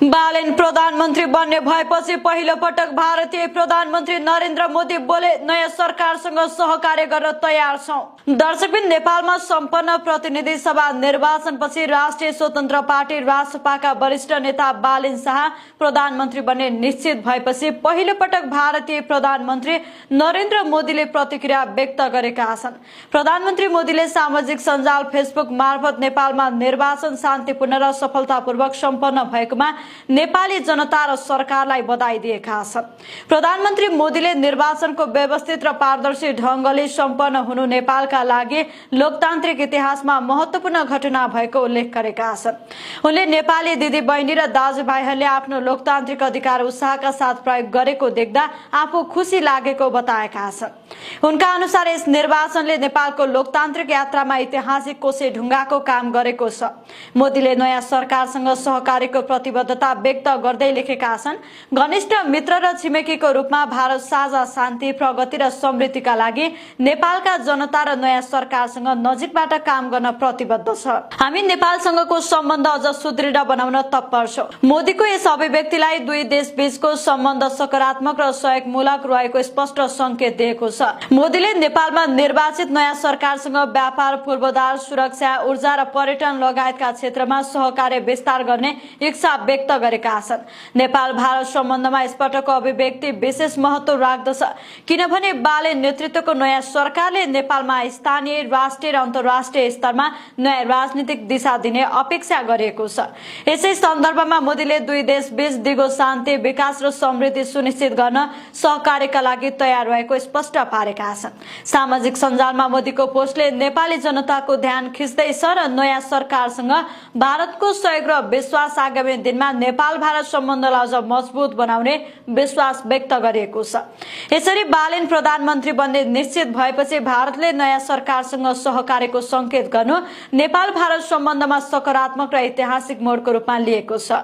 बालेन प्रधानमन्त्री बन्ने भएपछि पहिलो पटक भारतीय प्रधानमन्त्री नरेन्द्र मोदी बोले नयाँ सरकारसँग सहकार्य गर्न तयार छौं। दर्शकबिन, नेपालमा सम्पन्न प्रतिनिधि सभा निर्वाचनपछि राष्ट्रिय स्वतन्त्र पार्टी रासपाका वरिष्ठ नेता बालेन शाह प्रधानमन्त्री बन्ने निश्चित भएपछि पहिलो पटक भारतीय प्रधानमन्त्री नरेन्द्र मोदीले प्रतिक्रिया व्यक्त गरेका छन्। प्रधानमन्त्री मोदीले सामाजिक सञ्जाल फेसबुक मार्फत नेपालमा निर्वाचन शान्तिपूर्ण र सफलतापूर्वक सम्पन्न भएकोमा नेपाली जनता र सरकारलाई बधाई दिएका छन्। प्रधानमन्त्री मोदीले निर्वाचनको व्यवस्थित र पारदर्शी ढंगले सम्पन्न हुनु नेपालका लागि लोकतान्त्रिक इतिहासमा महत्वपूर्ण घटना भएको उल्लेख गरेका छन्। उनले नेपाली दिदीबहिनी र दाजुभाइहरूले आफ्नो लोकतान्त्रिक अधिकार उत्साहका साथ प्रयोग गरेको देख्दा आफू खुसी लागेको बताएका छन्। उनका अनुसार यस निर्वाचनले नेपालको लोकतान्त्रिक यात्रामा ऐतिहासिक कोसे ढुङ्गाको काम गरेको छ। मोदीले नयाँ सरकारसँग सहकार्यको प्रतिबद्धता व्यक्त गर्दै लेखेका छन्, घनिष्ठ मित्र र छिमेकीको रूपमा भारत साझा शान्ति, प्रगति र समृद्धिका लागि नेपालका जनता र नयाँ सरकारसँग नजिकबाट काम गर्न प्रतिबद्ध छ। हामी नेपालसँगको सम्बन्ध अझ सुदृढ बनाउन तत्पर छौं। मोदीको यस अभिव्यक्तिलाई दुई देश बीचको सम्बन्ध सकारात्मक र सहयोगमूलक रहेको स्पष्ट संकेत दिएको छ। मोदीले नेपालमा निर्वाचित नयाँ सरकारसँग व्यापार, पूर्वाधार, सुरक्षा, ऊर्जा र पर्यटन लगायतका क्षेत्रमा सहकार्य विस्तार गर्ने इच्छा व्यक्त गरेका छन्। नेपाल भारत सम्बन्धमा यसपटकको अभिव्यक्ति विशेष महत्व राख्दछ किनभने बालेन नेतृत्वको नयाँ सरकारले नेपालमा स्थानीय, राष्ट्रिय र अन्तर्राष्ट्रिय स्तरमा नयाँ राजनीतिक दिशा दिने अपेक्षा गरिएको छ। यसै सन्दर्भमा मोदीले दुई देश बीच दिगो शान्ति, विकास र समृद्धि सुनिश्चित गर्न सहकार्यका लागि तयार रहेको स्पष्ट पारेका छन्। सामाजिक सञ्जालमा मोदीको पोस्टले नेपाली जनताको ध्यान खिच्दैछ र नयाँ सरकारसँग भारतको सहयोग र विश्वास आगामी दिनमा नेपाल भारत सम्बन्धलाई अझ मजबुत बनाउने विश्वास व्यक्त गरिएको छ। यसरी बालेन प्रधानमन्त्री बन्ने निश्चित भएपछि भारतले नयाँ सरकारसँग सहकार्यको संकेत गर्नु नेपाल भारत सम्बन्धमा सकारात्मक र ऐतिहासिक मोडको रूपमा लिएको छ।